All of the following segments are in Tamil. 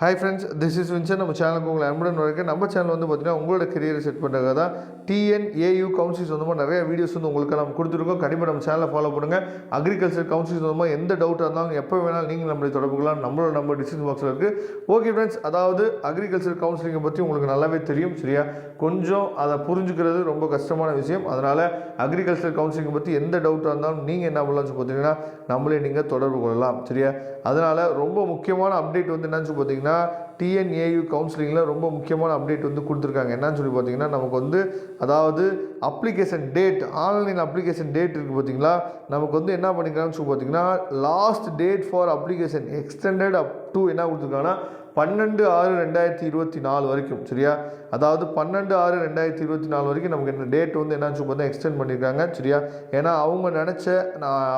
Hi friends, this is Vinson. நம்ம சேனலுக்கு உங்களை அன்புடன் வரவேற்கிறேன். நம்ம சேனல் வந்து பார்த்தீங்கன்னா உங்களோட கெரியரை செட் பண்ணுறதுக்காக தான் டிஎன்ஏயு கவுன்சில்ஸ் வந்து நிறைய வீடியோஸ் வந்து உங்களுக்கு நம்ம கொடுத்துருக்கோம். கண்டிப்பாக நம்ம சேனலை ஃபாலோ பண்ணுங்கள். அக்ரிகல்ச்சர் கவுன்சில்ஸ் வந்து எந்த டவுட்டாக இருந்தாலும் எப்போ வேணாலும் நீங்கள் நம்மளை தொடர்புக்கலாம். நம்மளோட நம்பர் டிஸ்கிரிப்ஷன் பாக்ஸில் இருக்குது. ஓகே ஃப்ரெண்ட்ஸ், அதாவது அக்ரிகல்ச்சர் கவுன்சிலிங்கை பற்றி உங்களுக்கு நல்லாவே தெரியும், சரியா? கொஞ்சம் அதை புரிஞ்சுக்கிறது ரொம்ப கஷ்டமான விஷயம். அதனால் அக்ரிகல்ச்சர் கவுன்சிலிங்கை பற்றி எந்த டவுட்டாக இருந்தாலும் நீங்கள் என்ன பண்ணலாம்னு பார்த்தீங்கன்னா நம்மளே நீங்கள் தொடர்பு கொள்ளலாம், சரியா? அதனால் ரொம்ப முக்கியமான அப்டேட் வந்து என்னன்னு பார்த்தீங்கன்னா டிஎன்ஏயு கவுன்சிலிங்கில் ரொம்ப முக்கியமான அப்டேட் வந்து கொடுத்துருக்காங்க. என்னன்னு சொல்லி பார்த்தீங்கன்னா நமக்கு வந்து அதாவது application date, online application date இருக்குது பார்த்தீங்களா, நமக்கு வந்து என்ன பண்ணிக்கிறாங்கன்னு சொல்லி பார்த்தீங்கன்னா last date for application extended up to என்ன கொடுத்துருக்காங்கன்னா 12/6/2024 வரைக்கும், சரியா? அதாவது 12/6/2024 வரைக்கும் நமக்கு என்ன டேட் வந்து என்ன பார்த்தா எக்ஸ்டெண்ட் பண்ணியிருக்காங்க, சரியா? ஏன்னா அவங்க நினச்ச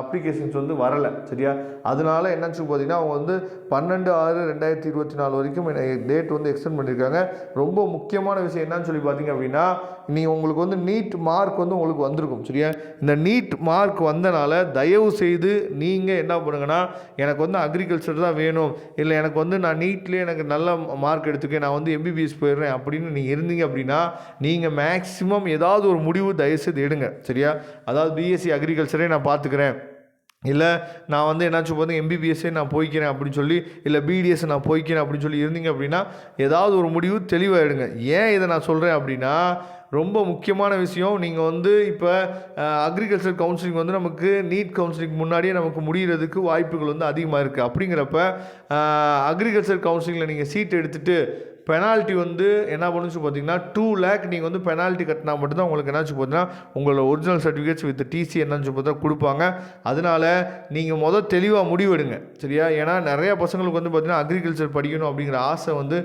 அப்ளிகேஷன்ஸ் வந்து வரலை, சரியா? அதனால என்னன்னு பார்த்தீங்கன்னா அவங்க வந்து 12/6/2024 வரைக்கும் டேட் வந்து எக்ஸ்டெண்ட் பண்ணியிருக்காங்க. ரொம்ப முக்கியமான விஷயம் என்னன்னு சொல்லி பார்த்தீங்க அப்படின்னா உங்களுக்கு வந்து நீட் மார்க் வந்து உங்களுக்கு வந்திருக்கும், சரியா? இந்த நீட் மார்க் வந்தனால தயவு செய்து நீங்கள் என்ன பண்ணுங்கன்னா எனக்கு வந்து அக்ரிகல்ச்சர் தான் வேணும், இல்லை எனக்கு வந்து நான் நீட்லேயே எனக்கு நல்ல மார்க் எடுத்துக்கேன், நான் வந்து எம்பிபிஎஸ் போயிடுறேன் அப்படின்னு நீங்கள் இருந்தீங்க அப்படின்னா நீங்கள் மேக்ஸிமம் ஏதாவது ஒரு முடிவு தயவுசெய்து எடுங்க, சரியா? அதாவது பிஎஸ்சி அக்ரிகல்ச்சரே நான் பார்த்துக்கிறேன், இல்லை நான் வந்து என்னாச்சும் பார்த்து எம்பிபிஎஸ்ஸே நான் போய்க்கிறேன் அப்படின்னு சொல்லி, இல்லை பிடிஎஸ் நான் போய்க்கிறேன் அப்படின்னு சொல்லி இருந்தீங்க அப்படின்னா ஏதாவது ஒரு முடிவு தெளிவாக எடுங்க. ஏன் இதை நான் சொல்கிறேன் அப்படின்னா ரொம்ப முக்கியமான விஷயம். நீங்கள் வந்து இப்போ அக்ரிகல்ச்சர் கவுன்சிலிங் வந்து நமக்கு நீட் கவுன்சிலிங் முன்னாடியே நமக்கு முடிகிறதுக்கு வாய்ப்புகள் வந்து அதிகமாக இருக்குது. அப்படிங்கிறப்ப அக்ரிகல்ச்சர் கவுன்சிலிங்கில் நீங்கள் சீட் எடுத்துகிட்டு பெனால்ட்டி வந்து என்ன பண்ணுச்சு பார்த்தீங்கன்னா 2 lakh நீங்கள் வந்து பெனால்ட்டி கட்டினா மட்டும்தான் உங்களுக்கு என்னாச்சு பார்த்தீங்கன்னா உங்களோட ஒரிஜினல் சர்டிஃபிகேட்ஸ் வித் டிசி என்னன்னு பார்த்தா கொடுப்பாங்க. அதனால் நீங்கள் தெளிவாக முடிவெடுங்க, சரியா? ஏன்னா நிறையா பசங்களுக்கு வந்து பார்த்தீங்கன்னா அக்ரிகல்ச்சர் படிக்கணும் அப்படிங்கிற ஆசை வந்து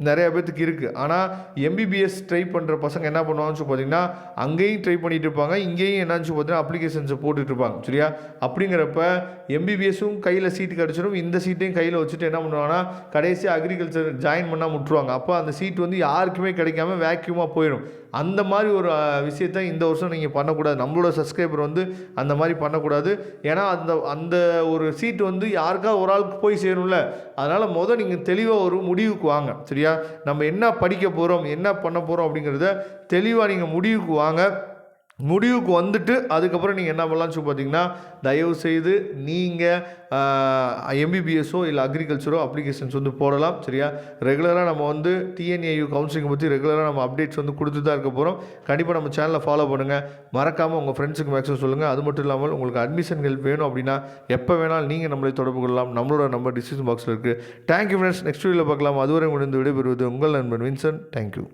நிறைய பேர்த்துக்கு இருக்குது. ஆனால் எம்பிபிஎஸ் ட்ரை பண்ணுற பசங்க என்ன பண்ணுவாங்கன்னு பார்த்தீங்கன்னா அங்கேயும் ட்ரை பண்ணிகிட்டு இருப்பாங்க, இங்கேயும் என்னன்னு பார்த்தீங்கன்னா அப்ளிகேஷன்ஸை போட்டுட்டு இருப்பாங்க, சரியா? அப்படிங்கிறப்ப எம்பிபிஎஸும் கையில் சீட்டு கிடச்சிடும், இந்த சீட்டையும் கையில் வச்சுட்டு என்ன பண்ணுவாங்கன்னா கடைசியாக அக்ரிகல்ச்சர் ஜாயின் பண்ணால் விட்டுருவாங்க. அப்போ அந்த சீட் வந்து யாருக்குமே கிடைக்காம வேக்யூமாக போயிடும். அந்த மாதிரி ஒரு விஷயத்தை இந்த வருஷம் நீங்கள் பண்ணக்கூடாது. நம்மளோட சப்ஸ்கிரைபர் வந்து அந்த மாதிரி பண்ணக்கூடாது. ஏன்னா அந்த ஒரு சீட்டு வந்து யாருக்கா ஒரு ஆளுக்கு போய் சேரும்ல. அதனால் நீங்கள் தெளிவாக ஒரு முடிவுக்கு வாங்க, சரியா? நம்ம என்ன படிக்க போகிறோம், என்ன பண்ண போகிறோம் அப்படிங்கிறத தெளிவாக நீங்கள் முடிவுக்கு வாங்க. முடிவுக்கு வந்துட்டு அதுக்கப்புறம் நீங்கள் என்ன பண்ணலாம்னு சொல்லி பார்த்தீங்கன்னா தயவு செய்து நீங்கள் எம்பிபிஎஸ்ஸோ இல்லை அக்ரிகல்ச்சரோ அப்ளிகேஷன்ஸ் வந்து போடலாம், சரியா? ரெகுலராக நம்ம வந்து டிஎன்ஏயு கவுன்சிலிங் பற்றி ரெகுலராக நம்ம அப்டேட்ஸ் வந்து கொடுத்து தான் இருக்க போகிறோம். கண்டிப்பாக நம்ம சேனலை ஃபாலோ பண்ணுங்கள். மறக்காமல் உங்கள் ஃப்ரெண்ட்ஸுக்கு மேக்ஸிமம் சொல்லுங்கள். அது மட்டும் இல்லாமல் உங்களுக்கு அட்மிஷன் ஹெல்ப் வேணும் அப்படின்னா எப்போ வேணாலும் நீங்கள் நம்மளை தொடர்பு கொள்ளலாம். நம்மளோட நம்பர் டிஸ்கிரிப்ஷன் பாக்ஸில் இருக்குது. Thank you friends. நெக்ஸ்ட் வீடியோவில் பார்க்கலாம். அதுவரை முடிந்து விடைபெறுவது உங்கள் நண்பன் வின்சன். தேங்க்யூ.